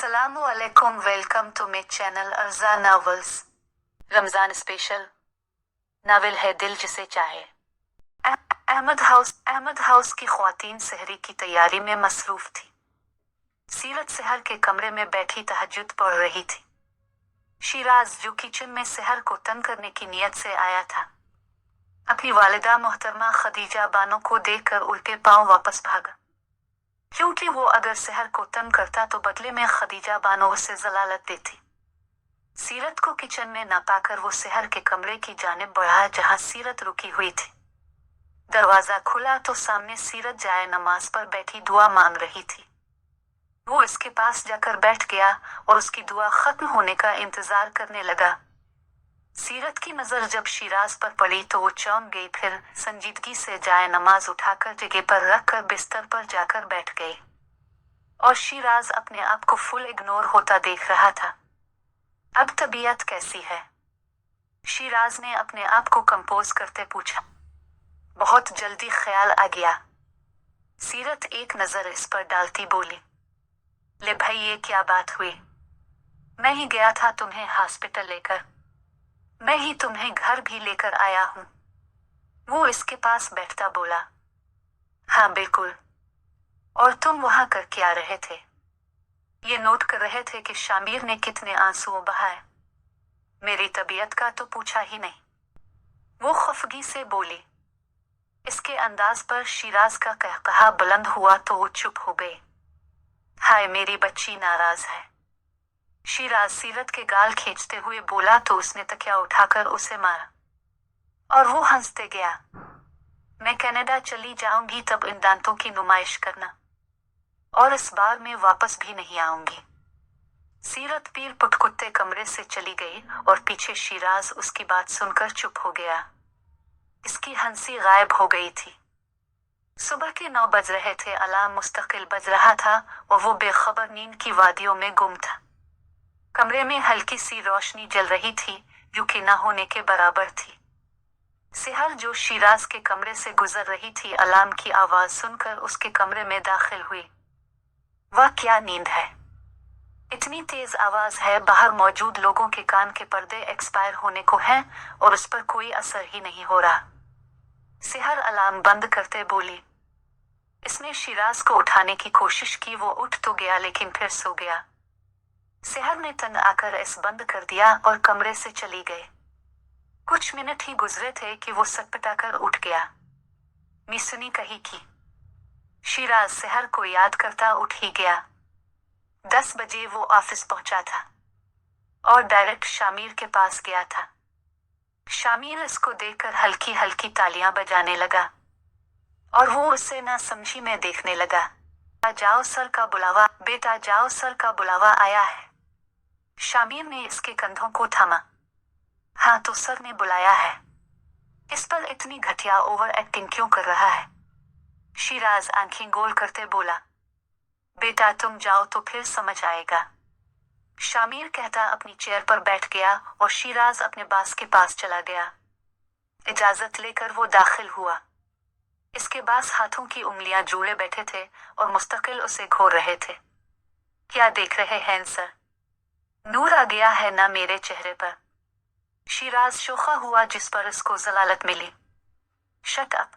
Assalamualaikum, welcome to my channel अर्जा novels. Ramzan special novel है दिल जिसे चाहे। अहमद हाउस की ख्वातीन सहरी की तैयारी में मसरूफ थी। सीरत सहर के कमरे में बैठी तहज्जुद पढ़ रही थी। शिराज जो किचन में सहर को तंग करने की नीयत से आया था, अपनी वालिदा मोहतरमा खदीजा बानो को देखकर उल्टे पांव वापस भागा, क्योंकि वो अगर सहर को तंग करता तो बदले में खदीजा बानो उसे जलालत देती। सीरत को किचन में न पाकर वो सहर के कमरे की जानिब बढ़ा जहां सीरत रुकी हुई थी। दरवाजा खुला तो सामने सीरत जाए नमाज पर बैठी दुआ मांग रही थी। वो इसके पास जाकर बैठ गया और उसकी दुआ खत्म होने का इंतजार करने लगा। सीरत की नजर जब शिराज पर पड़ी तो वो चौंक गई, फिर संजीदगी से जाए नमाज उठाकर जगह पर रखकर बिस्तर पर जाकर बैठ गई और शिराज अपने आप को फुल इग्नोर होता देख रहा था। अब तबीयत कैसी है? शिराज ने अपने आप को कंपोज करते पूछा। बहुत जल्दी ख्याल आ गया। सीरत एक नजर इस पर डालती बोली, ले भाई ये क्या बात हुई? मैं ही गया था तुम्हें हॉस्पिटल लेकर, मैं ही तुम्हें घर भी लेकर आया हूं। वो इसके पास बैठता बोला, हाँ बिल्कुल। और तुम वहां कर क्या रहे थे? ये नोट कर रहे थे कि शामिर ने कितने आंसू बहाए। मेरी तबीयत का तो पूछा ही नहीं, वो खफगी से बोली। इसके अंदाज पर शिराज का कहकहा बुलंद हुआ तो वो चुप हो गई। हाय मेरी बच्ची नाराज है। शिराज सीरत के गाल खींचते हुए बोला तो उसने तकिया उठाकर उसे मारा और वो हंसते गया। मैं कनाडा चली जाऊंगी तब इन दांतों की नुमाइश करना, और इस बार मैं वापस भी नहीं आऊंगी। सीरत पीर पुटकुत्ते कमरे से चली गई और पीछे शिराज उसकी बात सुनकर चुप हो गया। इसकी हंसी गायब हो गई थी। सुबह के 9 बज रहे थे। अलार्म मुस्तकिल बज रहा था और वो बेखबर नींद की वादियों में गुम था। कमरे में हल्की सी रोशनी जल रही थी जो कि न होने के बराबर थी। सेहर जो शिराज के कमरे से गुजर रही थी, अलार्म की आवाज सुनकर उसके कमरे में दाखिल हुई। वह क्या नींद है? इतनी तेज आवाज है, बाहर मौजूद लोगों के कान के पर्दे एक्सपायर होने को हैं और उस पर कोई असर ही नहीं हो रहा। सेहर अलार्म बंद करते बोली। इसने शिराज को उठाने की कोशिश की। वो उठ तो गया लेकिन फिर सो गया। सेहर ने तंग आकर इस बंद कर दिया और कमरे से चली गई। कुछ मिनट ही गुजरे थे कि वो सटपटाकर उठ गया। मिसनी कही की। शिराज सेहर को याद करता उठ ही गया। 10 बजे वो ऑफिस पहुंचा था और डायरेक्ट शामिर के पास गया था। शामिर इसको देखकर हल्की हल्की तालियां बजाने लगा और वो उसे ना समझी में देखने लगा। जाओ सर का बुलावा, बेटा जाओ सर का बुलावा आया है। शामिर ने इसके कंधों को थामा। हाँ तो सर ने बुलाया है। इस पर इतनी घटिया ओवर एक्टिंग क्यों कर रहा है? शिराज आंखें गोल करते बोला। बेटा तुम जाओ तो फिर समझ आएगा। शामिर कहता अपनी चेयर पर बैठ गया और शिराज अपने बास के पास चला गया। इजाजत लेकर वो दाखिल हुआ। इसके पास हाथों की उंगलियां जोड़े बैठे थे और मुस्तकिल उसे घोर रहे थे। क्या देख रहे हैं सर? नूर आ गया है ना मेरे चेहरे पर? शिराज शोखा हुआ जिस पर इसको जलालत मिली। Shut up.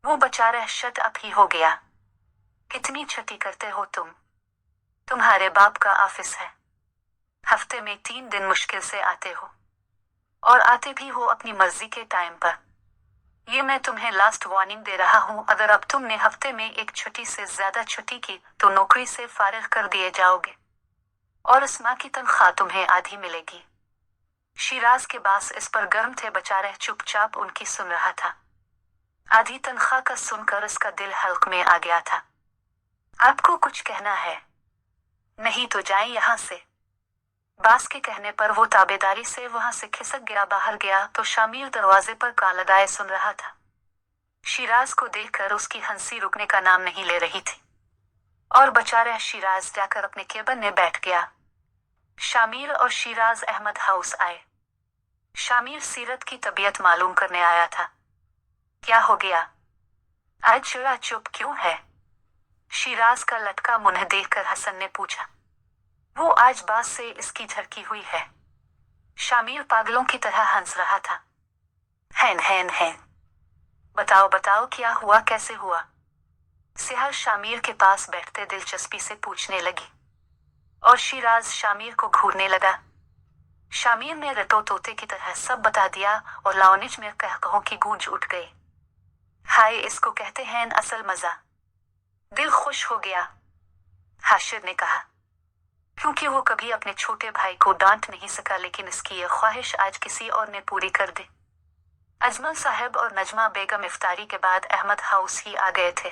वो बेचारा शट अप ही हो गया। कितनी छठी करते हो तुम? तुम्हारे बाप का ऑफिस है। हफ्ते में 3 दिन मुश्किल से आते हो और आते भी हो अपनी मर्जी के टाइम पर। ये मैं तुम्हें लास्ट वार्निंग दे रहा हूं, अगर अब तुमने हफ्ते में एक छुट्टी से ज्यादा छुट्टी की तो नौकरी से फारिग कर दिए जाओगे और इस माह की तनख्वाह तुम्हें आधी मिलेगी। शिराज के बास इस पर गर्म थे, बेचारे चुपचाप उनकी सुन रहा था। आधी तनख्वाह का सुनकर इसका दिल हल्क में आ गया था। आपको कुछ कहना है? नहीं तो जाएं यहां से। बास के कहने पर वो ताबेदारी से वहां से खिसक गया। बाहर गया तो शामिर दरवाजे पर कान लगाए सुन रहा था। शिराज को देखकर उसकी हंसी रुकने का नाम नहीं ले रही थी और बेचारा शिराज जाकर अपने केबिन में बैठ गया। शामिर और शिराज अहमद हाउस आए। शामिर सीरत की तबीयत मालूम करने आया था। क्या हो गया? आज जरा चुप क्यों है? शिराज का लटका मुंह देखकर हसन ने पूछा। वो आज बात से इसकी झरकी हुई है। शामिर पागलों की तरह हंस रहा था। हैं। बताओ बताओ क्या हुआ, कैसे हुआ? सेहर शामिर के पास बैठते दिलचस्पी से पूछने लगी और शिराज शामिर को घूरने लगा। शामिर ने रटो तोते की तरह सब बता दिया और लाउंज में कहकहों की गूंज उठ गई। हाय, इसको कहते हैं असल मजा। दिल खुश हो गया, हाशिर ने कहा, क्योंकि वो कभी अपने छोटे भाई को डांट नहीं सका, लेकिन इसकी ये ख्वाहिश आज किसी और ने पूरी कर दी। अजमल साहब और नजमा बेगम इफ्तारी के बाद अहमद हाउस ही आ गए थे।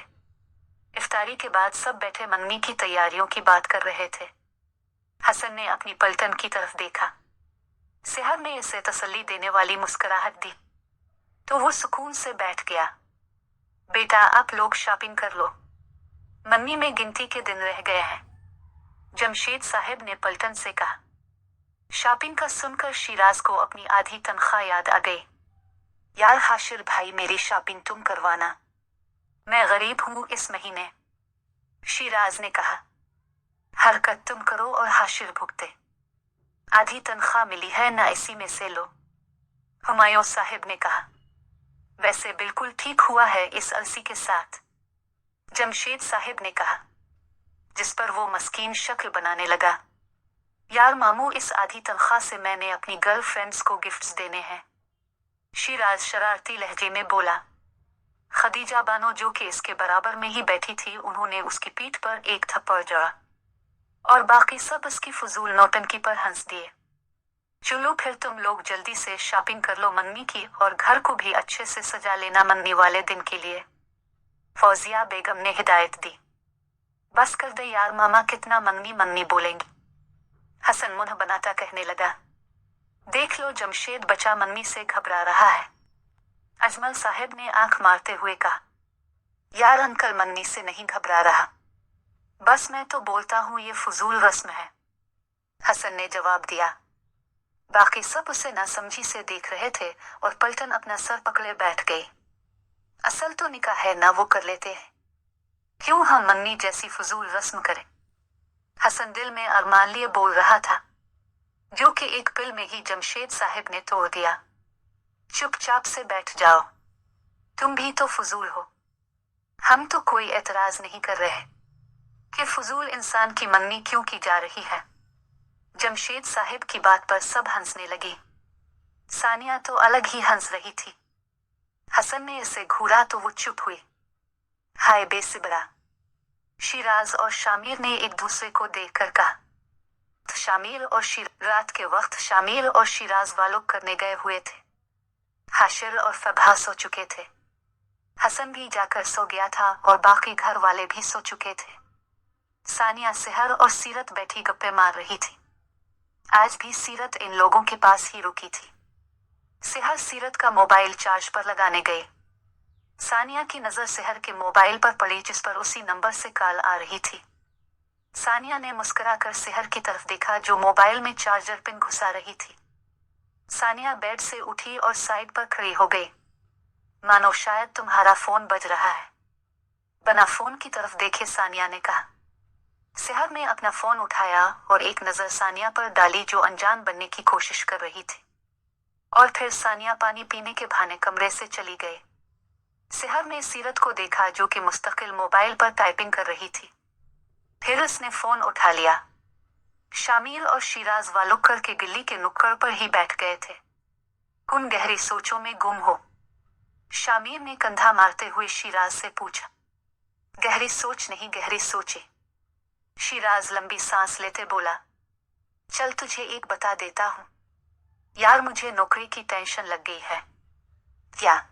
इफ्तारी के बाद सब बैठे मंगनी की तैयारियों की बात कर रहे थे। हसन ने अपनी पलटन की तरफ देखा। सेहर ने इसे तसल्ली देने वाली मुस्कुराहट दी तो वो सुकून से बैठ गया। बेटा, आप लोग शॉपिंग कर लो, मंगनी में गिनती के दिन रह गए हैं, जमशेद साहब ने पलटन से कहा। शॉपिंग का सुनकर शिराज को अपनी आधी तनख्वाह याद आ गई। यार हाशिर भाई, मेरी शॉपिंग तुम करवाना, मैं गरीब हूं इस महीने, शिराज ने कहा। हरकत तुम करो और हाशिर भुगते, आधी तनख्वाह मिली है ना, इसी में से लो, हुमायूं साहब ने कहा। वैसे बिल्कुल ठीक हुआ है इस अलसी के साथ, जमशेद साहब ने कहा, जिस पर वो मस्कीन शक्ल बनाने लगा। यार मामू, इस आधी तनख्वाह से मैंने अपनी गर्लफ्रेंड्स को गिफ्ट्स देने हैं, शिराज शरारती लहजे में बोला। खदीजा बानो, जो कि इसके बराबर में ही बैठी थी, उन्होंने उसकी पीठ पर एक थप्पड़ जड़ा और बाकी सब उसकी फजूल नौटंकी पर हंस दिए। चलो फिर तुम लोग जल्दी से शॉपिंग कर लो मंगनी की, और घर को भी अच्छे से सजा लेना मंगनी वाले दिन के लिए, फौजिया बेगम ने हिदायत दी। बस कर दे यार मामा, कितना मंगनी मंगनी बोलेंगी, हसन मुंह बनाता कहने लगा। देख लो जमशेद बचा मंगनी से घबरा रहा है, अजमल साहब ने आंख मारते हुए कहा। यार अंकल मंगनी से नहीं घबरा रहा, बस मैं तो बोलता हूं ये फजूल रस्म है, हसन ने जवाब दिया। बाकी सब उसे नासमझी से देख रहे थे और पलटन अपना सर पकड़े बैठ गई। असल तो निकाह है ना, वो कर लेते हैं, क्यों हम मंगनी जैसी फजूल रस्म करें? हसन दिल में अरमान लिए बोल रहा था, जो कि एक पिल में ही जमशेद साहब ने तोड़ दिया। चुपचाप से बैठ जाओ, तुम भी तो फजूल हो। हम तो कोई एतराज नहीं कर रहे कि फजूल इंसान की मंगनी क्यों की जा रही है। जमशेद साहब की बात पर सब हंसने लगी। सानिया तो अलग ही हंस रही थी। हसन ने इसे घूरा तो वो चुप हुई। हाय बेसिबरा, शिराज और शामिर ने एक दूसरे को देखकर कहा। रात के वक्त शामिर और शिराज वालों करने गए हुए थे। हाशिर और फबहा सो चुके थे। हसन भी जाकर सो गया था और बाकी घर वाले भी सो चुके थे। सानिया, सेहर और सीरत बैठी गप्पे मार रही थी। आज भी सीरत इन लोगों के पास ही रुकी थी। सेहर सीरत का मोबाइल चार्ज पर लगाने गई। सानिया की नजर सेहर के मोबाइल पर पड़ी, जिस पर उसी नंबर से कॉल आ रही थी। सानिया ने मुस्कुराकर सेहर की तरफ देखा, जो मोबाइल में चार्जर पिन घुसा रही थी। सानिया बेड से उठी और साइड पर खड़ी हो गई। मानो शायद तुम्हारा फोन बज रहा है। बना फोन की तरफ देखे, सानिया ने कहा। सेहर ने अपना फोन उठाया और एक नजर सानिया पर डाली, जो अनजान बनने की कोशिश कर रही थी, और फिर सानिया पानी पीने के बहाने कमरे से चली गई। सेहर ने सीरत को देखा, जो कि मुस्तकिल मोबाइल पर टाइपिंग कर रही थी। फिर उसने फोन उठा लिया। शामिर और शिराज वालुकर के गिल्ली के नुक्कड़ पर ही बैठ गए थे, उन गहरी सोचों में गुम हो। शामिर ने कंधा मारते हुए शिराज से पूछा। गहरी सोच नहीं, गहरी सोचे, शिराज लंबी सांस लेते बोला। चल तुझे एक बता देता हूं यार, मुझे नौकरी की टेंशन लग गई है। क्या?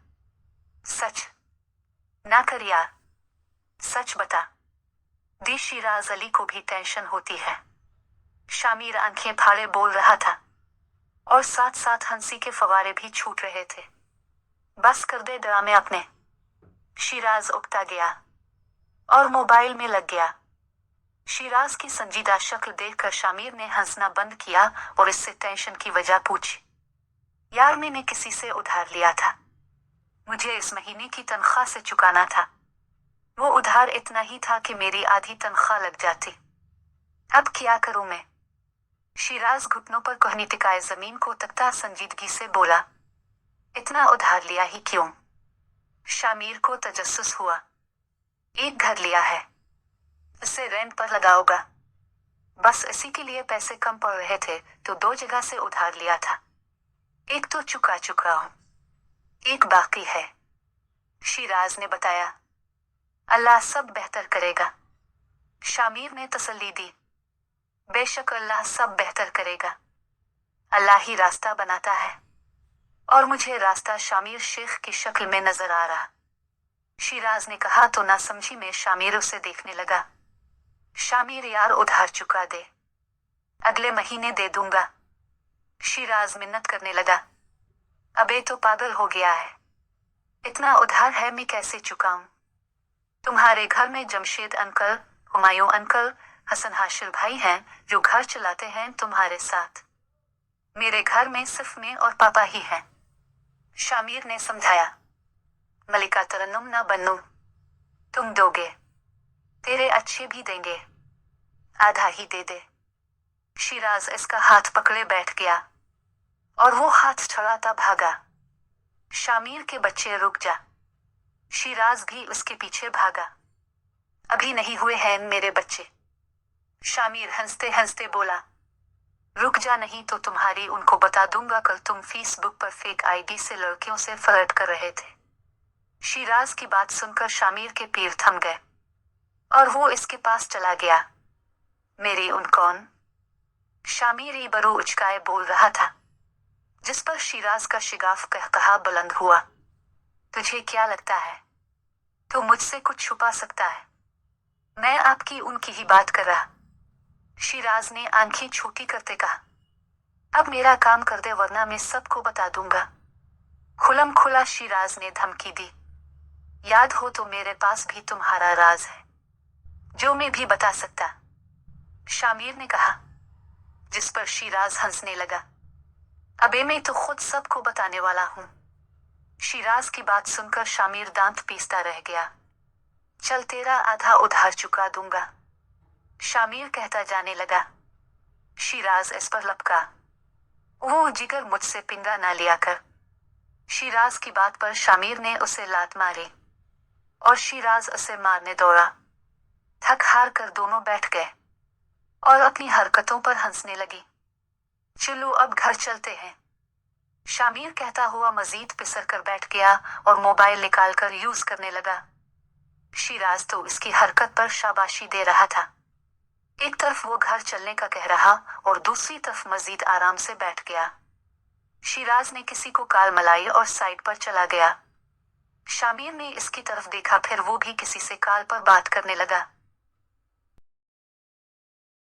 सच ना कर यार, सच बता। दी शिराज अली को भी टेंशन होती है, शामिर आंखें फाड़े बोल रहा था, और साथ साथ हंसी के फवारे भी छूट रहे थे। बस कर दे ड्रामे अपने, शिराज उकता गया और मोबाइल में लग गया। शिराज की संजीदा शक्ल देखकर शामिर ने हंसना बंद किया और इससे टेंशन की वजह पूछी। यार मैंने किसी से उधार लिया था, मुझे इस महीने की तनख्वाह से चुकाना था। वो उधार इतना ही था कि मेरी आधी तनख्वाह लग जाती। अब क्या करूं मैं? शिराज घुटनों पर कोहनी टिकाए जमीन को तकता संजीदगी से बोला, इतना उधार लिया ही क्यों? शामिर को तजस्सुस हुआ। एक घर लिया है, इसे रेंट पर लगाओगा। बस इसी के लिए पैसे कम पड़ रहे थे तो 2 जगह से उधार लिया था। एक तो चुका चुका हूं, एक बाकी है, शिराज ने बताया। अल्लाह सब बेहतर करेगा, शामिर ने तसल्ली दी। बेशक अल्लाह सब बेहतर करेगा, अल्लाह ही रास्ता बनाता है। और मुझे रास्ता शामिर शेख की शक्ल में नजर आ रहा। शिराज ने कहा तो नासमझी में शामिर उसे देखने लगा। शामिर यार उधार चुका दे, अगले महीने दे दूंगा। शिराज मिन्नत करने लगा। अबे तो पागल हो गया है, इतना उधार है मैं कैसे चुकाऊं? तुम्हारे घर में जमशेद अंकल, हुमायूं अंकल, हसन हाशिर भाई हैं जो घर चलाते हैं तुम्हारे साथ। मेरे घर में सिर्फ मैं और पापा ही हैं, शामिर ने समझाया। मलिका तरन्नुम ना बनू, तुम दोगे? तेरे अच्छे भी देंगे, आधा ही दे दे। शिराज इसका हाथ पकड़े बैठ गया और वो हाथ छड़ाता भागा। शामिर के बच्चे रुक जा। शिराज भी उसके पीछे भागा। अभी नहीं हुए हैं मेरे बच्चे, शामिर हंसते हंसते बोला। रुक जा नहीं तो तुम्हारी उनको बता दूंगा कल तुम फेसबुक पर फेक आईडी से लड़कियों से फ्लर्ट कर रहे थे। शिराज की बात सुनकर शामिर के पैर थम गए और वो इसके पास चला गया। मेरी उन कौन? शामिर ईबरू उचकाए बोल रहा था, जिस पर शिराज का शिगाफ कहकहा बुलंद हुआ। तुझे क्या लगता है तू मुझसे कुछ छुपा सकता है? मैं आपकी उनकी ही बात कर रहा। शिराज ने आंखें छोटी करते कहा, अब मेरा काम कर दे वरना मैं सबको बता दूंगा। खुलम खुला शिराज ने धमकी दी। याद हो तो मेरे पास भी तुम्हारा राज है जो मैं भी बता सकता, शामिर ने कहा, जिस पर शिराज हंसने लगा। अबे मैं तो खुद सबको बताने वाला हूं। शिराज की बात सुनकर शामिर दांत पीसता रह गया। चल तेरा आधा उधार चुका दूंगा, शामिर कहता जाने लगा। शिराज इस पर लपका, वो जिगर मुझसे पिंगा ना लिया कर। शिराज की बात पर शामिर ने उसे लात मारी और शिराज उसे मारने दौड़ा। थक हार कर दोनों बैठ गए और अपनी हरकतों पर हंसने लगी। चलो अब घर चलते हैं, शामिर कहता हुआ मजीद पिसर कर बैठ गया और मोबाइल निकालकर यूज करने लगा। शिराज तो इसकी हरकत पर शाबाशी दे रहा था। एक तरफ वो घर चलने का कह रहा और दूसरी तरफ मजीद आराम से बैठ गया। शिराज ने किसी को काल मलाई और साइड पर चला गया। शामिर ने इसकी तरफ देखा, फिर वो भी किसी से काल पर बात करने लगा।